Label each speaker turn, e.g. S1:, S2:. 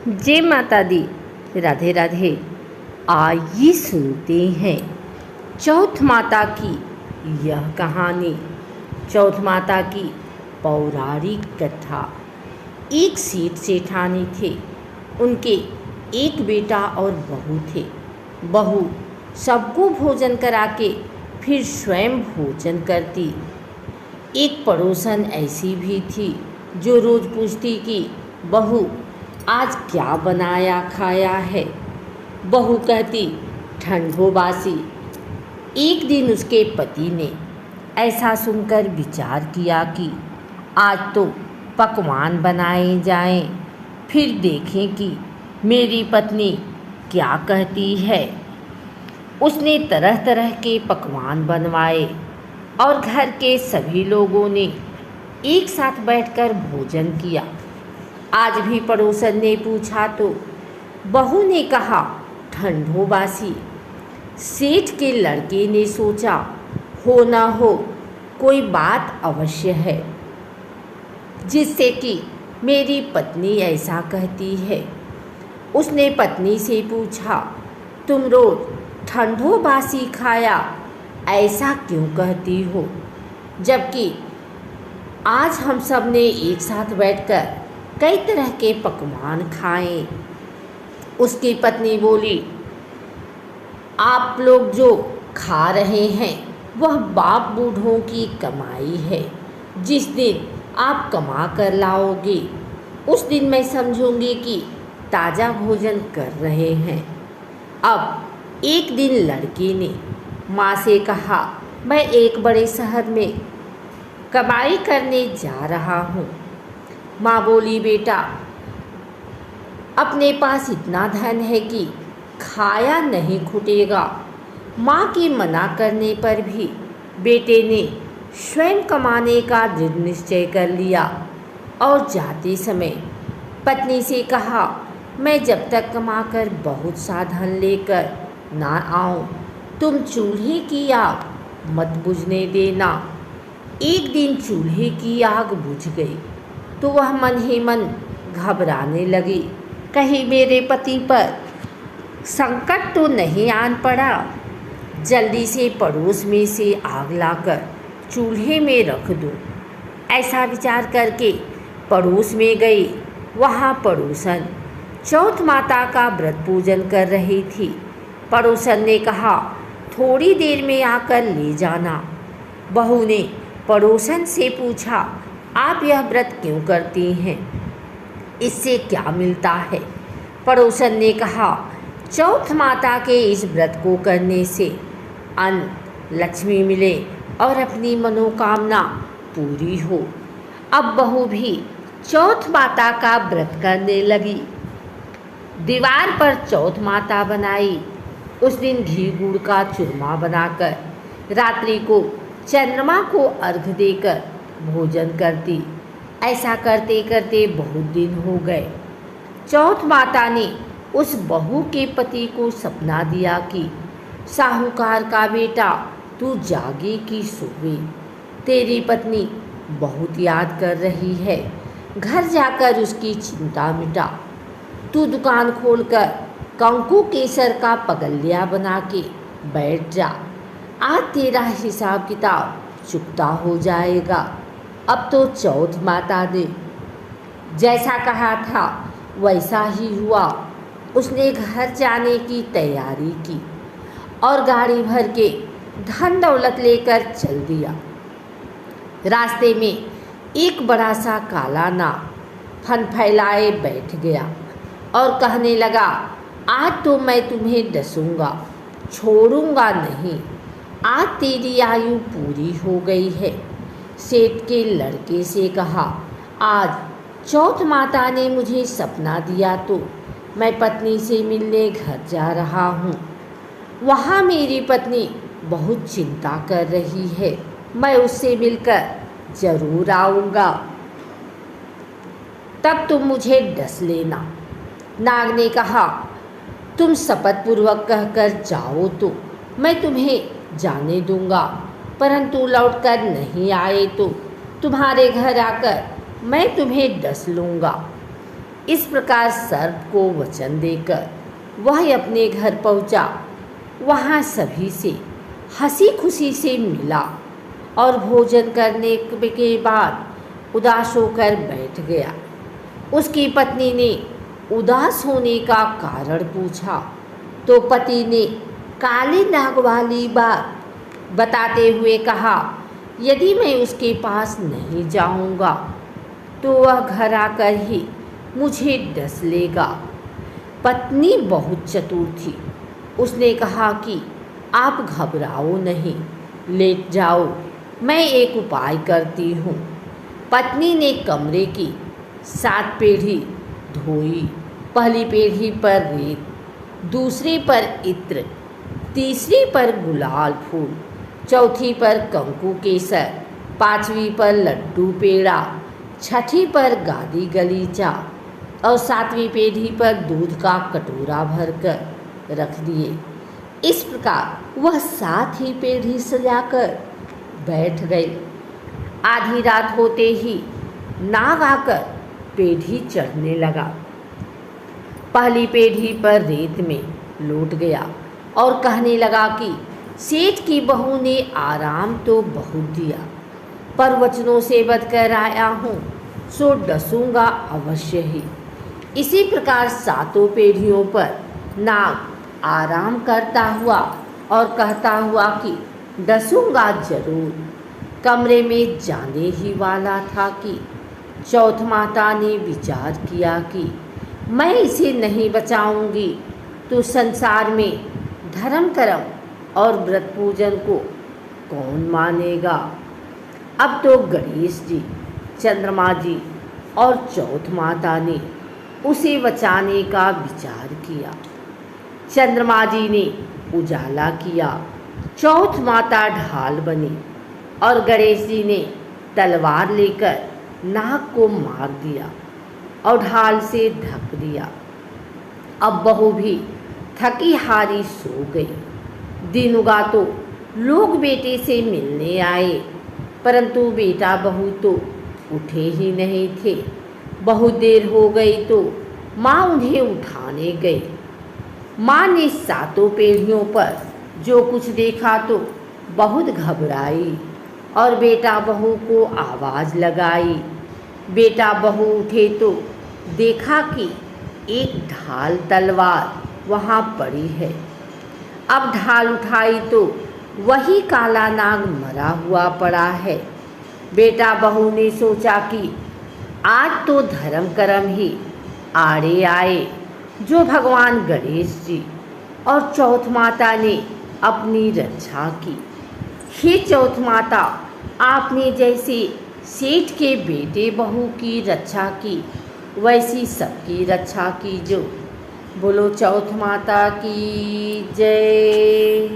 S1: जय माता दी। राधे राधे। आइए सुनते हैं चौथ माता की यह कहानी। चौथ माता की पौराणिक कथा। एक सेठ सेठानी थे। उनके एक बेटा और बहू थे। बहू सबको भोजन करा के फिर स्वयं भोजन करती। एक पड़ोसन ऐसी भी थी जो रोज़ पूछती कि बहू आज क्या बनाया खाया है। बहू कहती ठंडो बासी। एक दिन उसके पति ने ऐसा सुनकर विचार किया कि आज तो पकवान बनाए जाएं, फिर देखें कि मेरी पत्नी क्या कहती है। उसने तरह तरह के पकवान बनवाए और घर के सभी लोगों ने एक साथ बैठकर भोजन किया। आज भी पड़ोसन ने पूछा तो बहू ने कहा ठंडो बासी। सेठ के लड़के ने सोचा हो ना हो कोई बात अवश्य है जिससे कि मेरी पत्नी ऐसा कहती है। उसने पत्नी से पूछा तुम रोज ठंडो बासी खाया ऐसा क्यों कहती हो, जबकि आज हम सब ने एक साथ बैठकर कई तरह के पकवान खाए। उसकी पत्नी बोली आप लोग जो खा रहे हैं वह बाप बूढ़ों की कमाई है। जिस दिन आप कमा कर लाओगे उस दिन मैं समझूंगी कि ताज़ा भोजन कर रहे हैं। अब एक दिन लड़की ने माँ से कहा मैं एक बड़े शहर में कमाई करने जा रहा हूँ। माँ बोली बेटा अपने पास इतना धन है कि खाया नहीं खुटेगा। माँ के मना करने पर भी बेटे ने स्वयं कमाने का दृढ़ निश्चय कर लिया और जाते समय पत्नी से कहा मैं जब तक कमाकर बहुत सा धन लेकर ना आऊँ तुम चूल्हे की आग मत बुझने देना। एक दिन चूल्हे की आग बुझ गई तो वह मन ही मन घबराने लगी, कहीं मेरे पति पर संकट तो नहीं आन पड़ा। जल्दी से पड़ोस में से आग लाकर चूल्हे में रख दूं। ऐसा विचार करके पड़ोस में गई। वहाँ पड़ोसन चौथ माता का व्रत पूजन कर रही थी। पड़ोसन ने कहा थोड़ी देर में आकर ले जाना। बहू ने पड़ोसन से पूछा आप यह व्रत क्यों करती हैं, इससे क्या मिलता है। पड़ोसन ने कहा चौथ माता के इस व्रत को करने से अन्न लक्ष्मी मिले और अपनी मनोकामना पूरी हो। अब बहू भी चौथ माता का व्रत करने लगी। दीवार पर चौथ माता बनाई। उस दिन घी गुड़ का चूरमा बनाकर रात्रि को चंद्रमा को अर्घ देकर भोजन करती। ऐसा करते करते बहुत दिन हो गए। चौथ माता ने उस बहू के पति को सपना दिया कि साहूकार का बेटा तू जागे कि सोवे, तेरी पत्नी बहुत याद कर रही है, घर जाकर उसकी चिंता मिटा। तू दुकान खोलकर कंकु केसर का पगलिया बना के बैठ जा। आज तेरा हिसाब किताब चुकता हो जाएगा। अब तो चौथ माता ने जैसा कहा था वैसा ही हुआ। उसने घर जाने की तैयारी की और गाड़ी भर के धन दौलत लेकर चल दिया। रास्ते में एक बड़ा सा काला नाग फन फैलाए बैठ गया और कहने लगा आज तो मैं तुम्हें डसूंगा, छोड़ूंगा नहीं। आज तेरी आयु पूरी हो गई है। सेठ के लड़के से कहा आज चौथ माता ने मुझे सपना दिया तो मैं पत्नी से मिलने घर जा रहा हूँ। वहाँ मेरी पत्नी बहुत चिंता कर रही है, मैं उससे मिलकर जरूर आऊँगा, तब तुम मुझे डस लेना। नाग ने कहा तुम शपथ पूर्वक कहकर जाओ तो मैं तुम्हें जाने दूंगा, परंतु लौटकर नहीं आए तो तुम्हारे घर आकर मैं तुम्हें डस लूँगा। इस प्रकार सर्प को वचन देकर वह अपने घर पहुंचा। वहाँ सभी से हंसी खुशी से मिला और भोजन करने के बाद उदास होकर बैठ गया। उसकी पत्नी ने उदास होने का कारण पूछा तो पति ने काले नाग वाली बात बताते हुए कहा, यदि मैं उसके पास नहीं जाऊंगा तो वह घर आकर ही मुझे डस लेगा। पत्नी बहुत चतुर थी। उसने कहा कि आप घबराओ नहीं, लेट जाओ, मैं एक उपाय करती हूँ। पत्नी ने कमरे की 7 पीढ़ी धोई। पहली पीढ़ी पर रेत, दूसरी पर इत्र, तीसरी पर गुलाल फूल, चौथी पर कंकु केसर, 5वीं पर लड्डू पेड़ा, 6ठी पर गादी गलीचा और 7वीं पीढ़ी पर दूध का कटोरा भरकर रख दिए। इस प्रकार वह 7 ही पीढ़ी सजाकर बैठ गई। आधी रात होते ही नाग आकर पीढ़ी चढ़ने लगा। पहली पीढ़ी पर रेत में लौट गया और कहने लगा कि सेठ की बहू ने आराम तो बहुत दिया, पर वचनों से बचकर आया हूँ, सो डसूंगा अवश्य ही। इसी प्रकार 7 पीढ़ियों पर नाग आराम करता हुआ और कहता हुआ कि डसूंगा जरूर। कमरे में जाने ही वाला था कि चौथ माता ने विचार किया कि मैं इसे नहीं बचाऊंगी तो संसार में धर्म कर्म और व्रत पूजन को कौन मानेगा। अब तो गणेश जी, चंद्रमा जी और चौथ माता ने उसे बचाने का विचार किया। चंद्रमा जी ने उजाला किया, चौथ माता ढाल बनी और गणेश जी ने तलवार लेकर नाग को मार दिया और ढाल से ढक दिया। अब बहू भी थकी हारी सो गई। दिन उगा तो लोग बेटे से मिलने आए, परंतु बेटा बहू तो उठे ही नहीं थे। बहुत देर हो गई तो माँ उन्हें उठाने गई। माँ ने 7 पीढ़ियों पर जो कुछ देखा तो बहुत घबराई और बेटा बहू को आवाज़ लगाई। बेटा बहू उठे तो देखा कि एक ढाल तलवार वहाँ पड़ी है। अब ढाल उठाई तो वही काला नाग मरा हुआ पड़ा है। बेटा बहू ने सोचा कि आज तो धर्म कर्म ही आड़े आए, जो भगवान गणेश जी और चौथ माता ने अपनी रक्षा की। हे चौथ माता, आपने जैसे सेठ के बेटे बहू की रक्षा की, वैसी सबकी रक्षा कीजो। बोलो चौथ माता की जय।